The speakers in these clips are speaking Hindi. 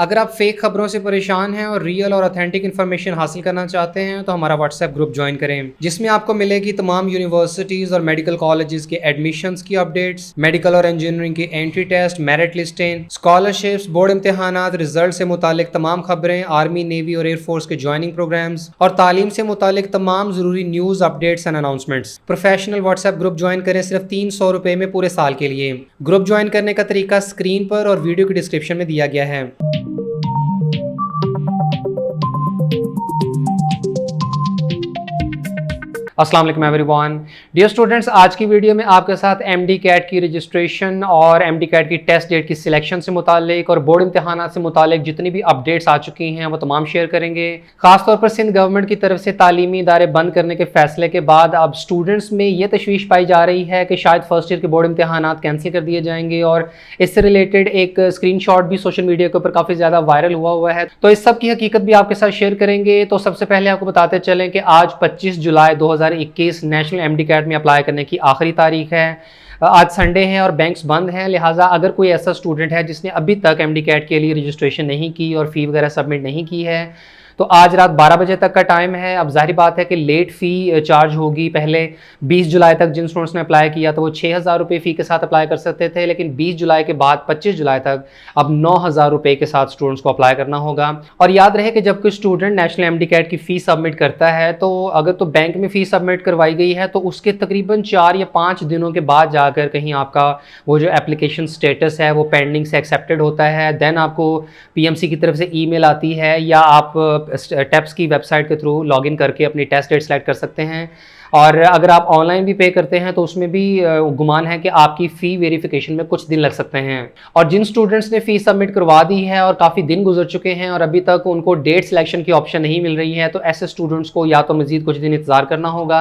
अगर आप फेक खबरों से परेशान हैं और रियल और ऑथेंटिक इन्फॉर्मेशन हासिल करना चाहते हैं तो हमारा व्हाट्सएप ग्रुप ज्वाइन करें, जिसमें आपको मिलेगी तमाम यूनिवर्सिटीज़ और मेडिकल कॉलेजेस के एडमिशन्स की अपडेट्स, मेडिकल और इंजीनियरिंग की एंट्री टेस्ट, मेरिट लिस्टें, स्कॉलरशिप्स, बोर्ड इम्तहानात, रिजल्ट से मुतालिक तमाम खबरें, आर्मी, नेवी और एयरफोर्स के ज्वाइनिंग प्रोग्राम्स और तालीम से मुतालिक तमाम ज़रूरी news, updates and announcements. Professional WhatsApp group join करें सिर्फ 300 रुपये में पूरे साल के लिए। ग्रुप ज्वाइन करने का तरीका स्क्रीन पर और वीडियो की डिस्क्रिप्शन में दिया गया है। अस्सलाम वालेकुम एवरीवन। डियर स्टूडेंट्स, आज की वीडियो में आपके साथ एमडी कैट की रजिस्ट्रेशन और एमडी कैट की टेस्ट डेट की सिलेक्शन से मुतालिक और बोर्ड इम्तहानात से मुतालिक जितनी भी अपडेट्स आ चुकी हैं वो तमाम शेयर करेंगे। खासतौर पर सिंध गवर्नमेंट की तरफ से तालीमी इदारे बंद करने के फैसले के बाद अब स्टूडेंट्स में ये तशवीश पाई जा रही है कि शायद फर्स्ट ईयर के बोर्ड इम्तहानात कैंसिल कर दिए जाएंगे और इससे रिलेटेड एक स्क्रीनशॉट भी सोशल मीडिया के ऊपर काफ़ी ज़्यादा वायरल हुआ है। तो इस सब की हकीकत भी आपके साथ शेयर करेंगे। तो सबसे पहले आपको बताते चलें कि आज 25 जुलाई 2021 नेशनल एमडी कैट में अप्लाई करने की आखिरी तारीख है। आज संडे है और बैंक्स बंद हैं, लिहाजा अगर कोई ऐसा स्टूडेंट है जिसने अभी तक एमडी कैट के लिए रजिस्ट्रेशन नहीं की और फ़ी वगैरह सबमिट नहीं की है तो आज रात 12 बजे तक का टाइम है। अब जाहिर बात है कि लेट फ़ी चार्ज होगी। पहले 20 जुलाई तक जिन स्टूडेंट्स ने अप्लाई किया तो वो 6,000 रुपये फ़ी के साथ अप्लाई कर सकते थे, लेकिन 20 जुलाई के बाद 25 जुलाई तक अब 9,000 रुपये के साथ स्टूडेंट्स को अप्लाई करना होगा। और याद रहे कि जब कोई स्टूडेंट नेशनल एमडी कैट की फ़ी सबमिट करता है तो अगर तो बैंक में फ़ी सबमिट करवाई गई है तो उसके तकरीबन 4 या 5 दिनों के बाद जाकर कहीं आपका वो जो एप्लीकेशन स्टेटस है वो पेंडिंग से एक्सेप्टेड होता है। देन आपको पीएमसी की तरफ से ईमेल आती है या आप टेप्स की वेबसाइट के थ्रू लॉगिन करके अपनी टेस्ट डेट सेलेक्ट कर सकते हैं। और अगर आप ऑनलाइन भी पे करते हैं तो उसमें भी गुमान है कि आपकी फ़ी वेरिफिकेशन में कुछ दिन लग सकते हैं। और जिन स्टूडेंट्स ने फ़ी सबमिट करवा दी है और काफ़ी दिन गुजर चुके हैं और अभी तक उनको डेट सिलेक्शन की ऑप्शन नहीं मिल रही है तो ऐसे स्टूडेंट्स को या तो मज़ीद कुछ दिन इंतज़ार करना होगा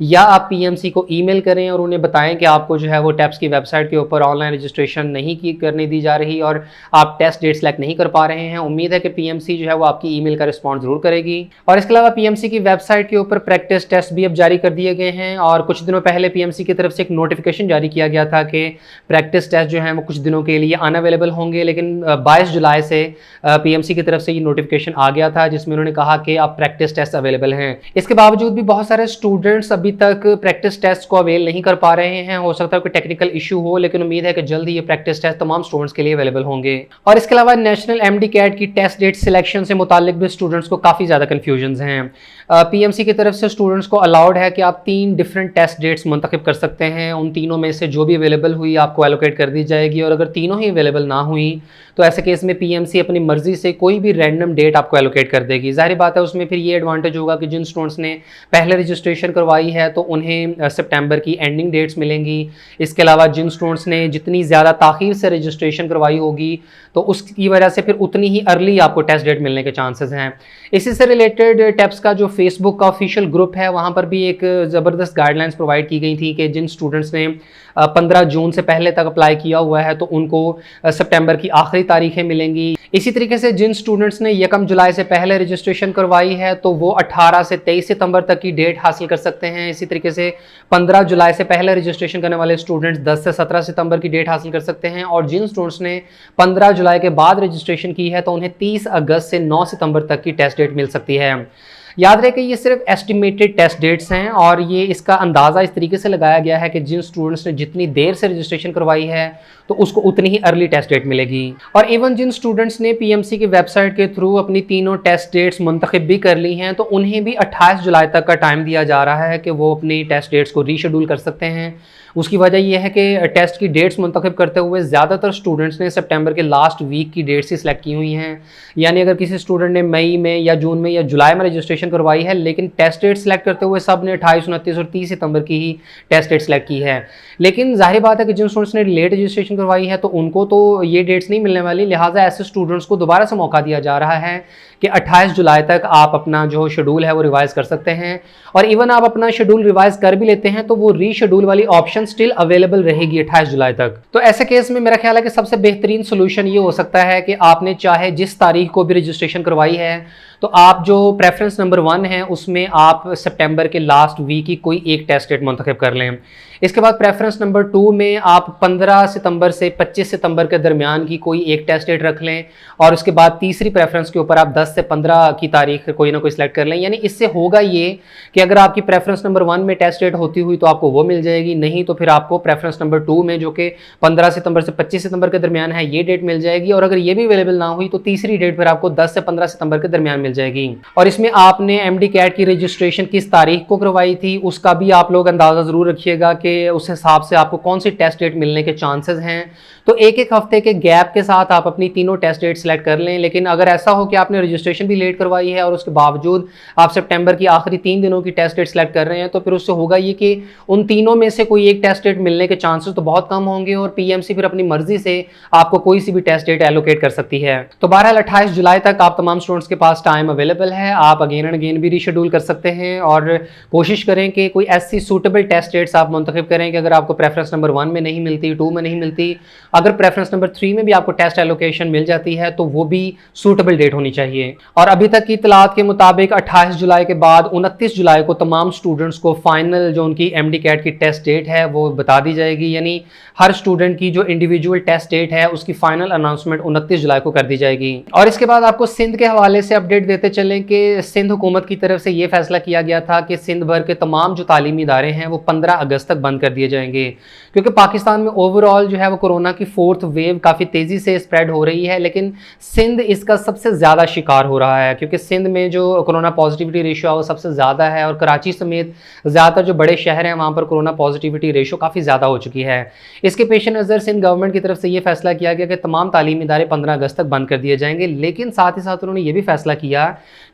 या आप पीएमसी को ईमेल करें और उन्हें बताएं कि आपको जो है वो टेप्स की वेबसाइट के ऊपर ऑनलाइन रजिस्ट्रेशन नहीं करने दी जा रही और आप टेस्ट डेट सेलेक्ट नहीं कर पा रहे हैं। उम्मीद है कि पीएमसी जो है वो आपकी ईमेल का रिस्पॉन्स ज़रूर करेगी। और इसके अलावा पीएमसी की वेबसाइट के ऊपर प्रैक्टिस टेस्ट भी अब जारी कर दिए गए हैं और कुछ दिनों पहले पीएमसी की तरफ से एक नोटिफिकेशन जारी किया गया था कि प्रैक्टिस टेस्ट जो हैं वो कुछ दिनों के लिए अनअवेलेबल होंगे, लेकिन 22 जुलाई से पीएमसी की तरफ से ये नोटिफिकेशन आ गया था जिसमें उन्होंने कहा कि अब प्रैक्टिस टेस्ट अवेलेबल हैं। इसके बावजूद भी बहुत सारे स्टूडेंट्स अभी तक प्रैक्टिस टेस्ट को अवेल नहीं कर पा रहे हैं। हो सकता है कोई टेक्निकल इशू हो, लेकिन उम्मीद है कि जल्द ही ये प्रैक्टिस टेस्ट तमाम स्टूडेंट्स के लिए अवेलेबल होंगे। और इसके अलावा नेशनल एमडी कैट की टेस्ट डेट सिलेक्शन से मुतालिक भी स्टूडेंट्स को काफ़ी ज़्यादा कन्फ्यूजन हैं। पीएमसी की तरफ से स्टूडेंट्स को अलाउड है कि आप 3 डिफरेंट टेस्ट डेट्स मुंतखब कर सकते हैं। उन तीनों में से जो भी अवेलेबल हुई आपको एलोकेट कर दी जाएगी और अगर तीनों ही अवेलेबल ना हुई तो ऐसे केस में पीएमसी अपनी मर्जी से कोई भी रैंडम डेट आपको एलोकेट कर देगी। जाहिर बात है उसमें फिर ये एडवांटेज होगा कि जिन स्टूडेंट्स ने पहले रजिस्ट्रेशन करवाई है तो उन्हें सितंबर की एंडिंग डेट्स मिलेंगी। इसके अलावा जिन स्टूडेंट्स ने जितनी ज़्यादा ताख़ीर से रजिस्ट्रेशन करवाई होगी तो उसकी वजह से फिर उतनी ही अर्ली आपको टेस्ट डेट मिलने के चांसेस हैं। इसी से रिलेटेड टेप्स का जो फेसबुक का ऑफिशियल ग्रुप है वहाँ पर भी एक ज़बरदस्त गाइडलाइंस प्रोवाइड की गई थी कि जिन स्टूडेंट्स ने 15 जून से पहले तक अप्लाई किया हुआ है तो उनको सितंबर की आखिरी तारीखें मिलेंगी। इसी तरीके से जिन स्टूडेंट्स ने 1 जुलाई से पहले रजिस्ट्रेशन करवाई है तो वो 18 से 23 सितंबर तक की डेट हासिल कर सकते हैं। इसी तरीके से 15 जुलाई से पहले रजिस्ट्रेशन करने वाले स्टूडेंट्स 10 से 17 सितंबर की डेट हासिल कर सकते हैं और जिन स्टूडेंट्स ने 15 जुलाई के बाद रजिस्ट्रेशन की है तो उन्हें 30 अगस्त से 9 सितंबर तक की टेस्ट डेट मिल सकती है। याद रहे कि ये सिर्फ एस्टिमेटेड टेस्ट डेट्स हैं और ये इसका अंदाज़ा इस तरीके से लगाया गया है कि जिन स्टूडेंट्स ने जितनी देर से रजिस्ट्रेशन करवाई है तो उसको उतनी ही अर्ली टेस्ट डेट मिलेगी। और इवन जिन स्टूडेंट्स ने पीएमसी की वेबसाइट के थ्रू अपनी तीनों टेस्ट डेट्स मुंतखब भी कर ली हैं तो उन्हें भी 28 जुलाई तक का टाइम दिया जा रहा है कि वो अपनी टेस्ट डेट्स को रीशेड्यूल कर सकते हैं। उसकी वजह यह है कि टेस्ट की डेट्स मुंतखब करते हुए ज़्यादातर स्टूडेंट्स ने सितंबर के लास्ट वीक की डेट्स ही सिलेक्ट की हुई हैं। यानी अगर किसी स्टूडेंट ने मई में या जून में या जुलाई में रजिस्ट्रेशन करवाई है लेकिन टेस्ट डेट सेलेक्ट करते हुए सब ने 28, 29 और 30 सितंबर की ही टेस्ट डेट सेलेक्ट की है। लेकिन जाहिर बात है कि जिन स्टूडेंट्स ने लेट रजिस्ट्रेशन करवाई है तो उनको तो ये डेट्स नहीं मिलने वाली, लिहाजा ऐसे स्टूडेंट्स को दोबारा से मौका दिया जा रहा है कि 28 जुलाई तक आप अपना जो शेड्यूल है वो रिवाइज़ कर सकते हैं। और इवन आप अपना शेड्यूल रिवाइज़ कर भी लेते हैं तो वो रीशेड्यूल वाली ऑप्शन स्टिल अवेलेबल रहेगी 28 जुलाई तक। तो ऐसे केस में मेरा ख्याल है कि सबसे बेहतरीन सोल्यूशन ये हो सकता है कि आपने चाहे जिस तारीख को भी रजिस्ट्रेशन करवाई है तो आप जो प्रेफरेंस नंबर 1 है उसमें आप सितंबर के लास्ट वीक की कोई एक टेस्ट डेट मुंतखब कर लें। इसके बाद प्रेफरेंस नंबर 2 में आप 15 सितंबर से 25 सितंबर के दरमियान की कोई एक टेस्ट डेट रख लें और उसके बाद तीसरी प्रेफरेंस के ऊपर आप 10 से 15 की तारीख कोई ना कोई सिलेक्ट कर लें। यानी इससे होगा ये कि अगर आपकी प्रेफरेंस नंबर 1 में टेस्ट डेट होती हुई तो आपको वो मिल जाएगी, नहीं तो फिर आपको प्रेफरेंस नंबर 2 में जो कि 15 सितंबर से 25 सितंबर के दरमियान है ये डेट मिल जाएगी। और अगर ये भी अवेलेबल ना हुई तो तीसरी डेट फिर आपको 10 से 15 सितंबर के दरमियान मिल जाएगी। और इसमें आपने एमडी कैट की रजिस्ट्रेशन किस तारीख को करवाई थी उसका भी आप लोग अंदाजा जरूर रखिएगा कि उस हिसाब से आपको कौन सी टेस्ट डेट मिलने के चांसेस हैं। तो एक एक हफ्ते के गैप के साथ आप अपनी तीनों टेस्ट डेट सेलेक्ट कर लें। लेकिन अगर ऐसा हो कि आपने रजिस्ट्रेशन भी लेट करवाई है और उसके बावजूद आप सितंबर की आखिरी 3 दिनों की टेस्ट डेट सेलेक्ट कर रहे हैं तो फिर उससे होगा ये कि उन तीनों में से कोई एक टेस्ट डेट मिलने के चांसेस तो बहुत कम होंगे और पीएमसी फिर अपनी मर्जी से आपको कोई सी भी टेस्ट डेट एलोकेट कर सकती है। तो बहरहाल 28 जुलाई तक आप तमाम स्टूडेंट्स के पास टाइम अवेलेबल है, आप अगेन एंड अगेन भी रीशेड्यूल कर सकते हैं और कोशिश करें कि कोई ऐसी सूटेबल टेस्ट डेट्स आप मुंतखब करें कि अगर आपको प्रेफरेंस नंबर 1 में नहीं मिलती, 2 में नहीं मिलती, अगर प्रेफरेंस नंबर 3 में भी आपको टेस्ट एलोकेशन मिल जाती है तो वो भी सूटेबल डेट होनी चाहिए। और अभी तक की इतलात के मुताबिक 28 जुलाई के बाद 29 जुलाई को तमाम स्टूडेंट्स को फाइनल जो उनकी एमडी कैट की टेस्ट डेट है वो बता दी जाएगी। यानी हर स्टूडेंट की जो इंडिविजुअल टेस्ट डेट है उसकी फाइनल अनाउंसमेंट 29 जुलाई को कर दी जाएगी। और इसके बाद आपको सिंध के हवाले से अपडेट देते चलें कि सिंध हुकूमत की तरफ से ये फैसला किया गया था कि सिंध भर के तमाम जो तालीमी इदारे हैं वो 15 अगस्त तक बंद कर दिए जाएंगे, क्योंकि पाकिस्तान में ओवरऑल जो है वो कोरोना की 4th वेव काफ़ी तेज़ी से स्प्रेड हो रही है। लेकिन सिंध इसका सबसे ज़्यादा शिकार हो रहा है क्योंकि सिंध में जो कोरोना पॉजिटिविटी रेशो है वो सबसे ज़्यादा है और कराची समेत ज़्यादातर जो बड़े शहर हैं वहाँ पर कोरोना पॉजिटिविटी रेशो काफ़ी ज़्यादा हो चुकी है। इसके पेश नज़र सिंध गवर्नमेंट की तरफ से ये फैसला किया गया कि तमाम तालीमी इदारे 15 अगस्त तक बंद कर दिए जाएंगे। लेकिन साथ ही साथ उन्होंने ये भी फैसला किया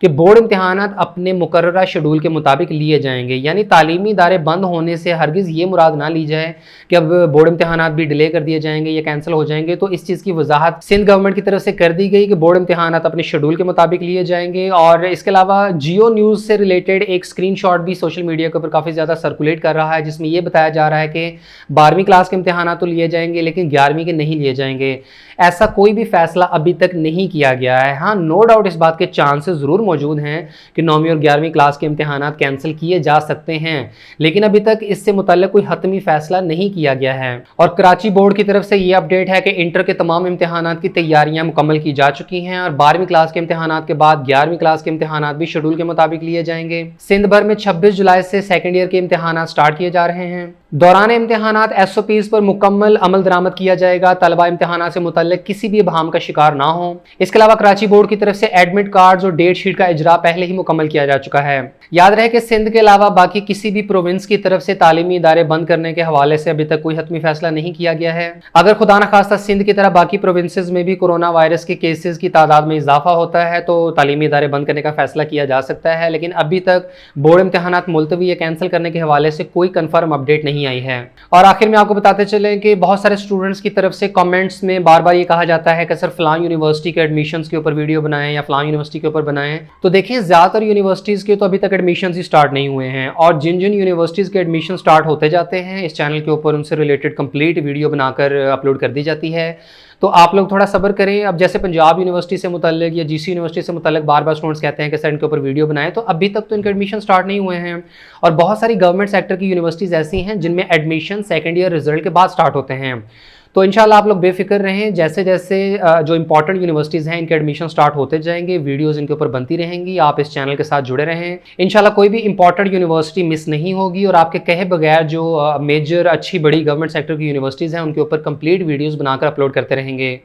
कि बोर्ड इम्तिहानात अपने मुकर्ररा शेड्यूल के मुताबिक लिए जाएंगे। यानी तालीमी इदारे बंद होने से हरगिज़ ये मुराद ना ली जाए कि अब बोर्ड इम्तिहानात भी डिले कर दिए जाएंगे या कैंसिल हो जाएंगे। तो इस चीज़ की वजाहत सिंध गवर्नमेंट की तरफ से कर दी गई कि बोर्ड इम्तिहानात अपने शेड्यूल के मुताबिक लिए जाएंगे। और इसके अलावा जियो न्यूज़ से रिलेटेड एक स्क्रीनशॉट भी सोशल मीडिया के ऊपर काफ़ी ज़्यादा सर्कुलेट कर रहा है जिसमें यह बताया जा रहा है कि 12वीं क्लास के इम्तिहानात तो लिए जाएंगे लेकिन 11वीं के नहीं लिए जाएंगे। ऐसा कोई भी फैसला अभी तक नहीं किया गया है। हाँ, नो डाउट इस बात के चांसेस ज़रूर मौजूद हैं कि 9वीं और 11वीं क्लास के इम्तिहानात कैंसिल किए जा सकते हैं, लेकिन अभी तक इससे मुतल्लिक कोई हतमी फैसला नहीं किया गया है। और कराची बोर्ड की तरफ से ये अपडेट है कि इंटर के तमाम इम्तिहानात की तैयारियां मुकम्मल की जा चुकी हैं और 12वीं क्लास के इम्तिहानात के बाद 11वीं क्लास के इम्तिहानात भी शेड्यूल के मुताबिक लिए जाएंगे। सिंध भर में 26 जुलाई से सेकेंड ईयर के इम्तिहानात स्टार्ट किए जा रहे हैं। दौरान इम्तिहानात SOPs पर मुकम्मल अमल दरामद किया जाएगा। तलबा इम्तिहानात से मुतल्लिक किसी भी इबहाम का शिकार ना हो। इसके अलावा कराची बोर्ड की तरफ से एडमिट कार्ड्स और डेट शीट का इजरा पहले ही मुकम्मल किया जा चुका है। याद रहे कि सिंध के अलावा बाकी किसी भी प्रोविंस की तरफ से तालीमी इदारे बंद करने के हवाले से अभी तक कोई हतमी फैसला नहीं किया गया है। अगर खुदा न खास्ता सिंध की तरह बाकी प्रोविंसेस में भी कोरोना वायरस के केसेस की तादाद में इजाफा होता है तो तालीमी इदारे बंद करने का फैसला किया जा सकता है, लेकिन अभी तक बोर्ड इम्तिहानात मुलतवी या कैंसिल करने के हवाले से कोई कन्फर्म अपडेट नहीं आई है। और आखिर में आपको बताते चलें कि बहुत सारे स्टूडेंट्स की तरफ से कमेंट्स में बार बार ये कहा जाता है कि सर फलां यूनिवर्सिटी के एडमिशन्स के ऊपर वीडियो बनाएं या फलां यूनिवर्सिटी के ऊपर बनाएं। तो देखें, ज़्यादातर यूनिवर्सिटीज़ के तो अभी तक एडमिशन्स ही स्टार्ट नहीं हुए हैं और जिन जिन यूनिवर्सिटीज़ के एडमिशन स्टार्ट होते जाते हैं इस चैनल के ऊपर उनसे रिलेटेड कंप्लीट वीडियो बनाकर अपलोड कर दी जाती है। तो आप लोग थोड़ा सब्र करें। अब जैसे पंजाब यूनिवर्सिटी से मुतल्लिक या GC यूनिवर्सिटी से मुतल्लिक बार बार स्टूडेंट्स कहते हैं कि सर इनके ऊपर वीडियो बनाएं, तो अभी तक तो इनके एडमिशन स्टार्ट नहीं हुए हैं। और बहुत सारी गवर्नमेंट सेक्टर की यूनिवर्सिटीज़ ऐसी हैं जिनमें एडमिशन सेकेंड ईयर रिजल्ट के बाद स्टार्ट होते हैं। तो इंशाल्लाह आप लोग बेफिक्र रहें, जैसे जैसे जो इंपॉर्टेंट यूनिवर्सिटीज़ हैं इनके एडमिशन स्टार्ट होते जाएंगे, वीडियोस इनके ऊपर बनती रहेंगी। आप इस चैनल के साथ जुड़े रहें, इंशाल्लाह कोई भी इंपॉर्टेंट यूनिवर्सिटी मिस नहीं होगी और आपके कहे बगैर जो मेजर अच्छी बड़ी गवर्नमेंट सेक्टर की यूनिवर्सिटीज़ हैं उनके ऊपर कंप्लीट वीडियोज़ बनाकर अपलोड करते रहेंगे।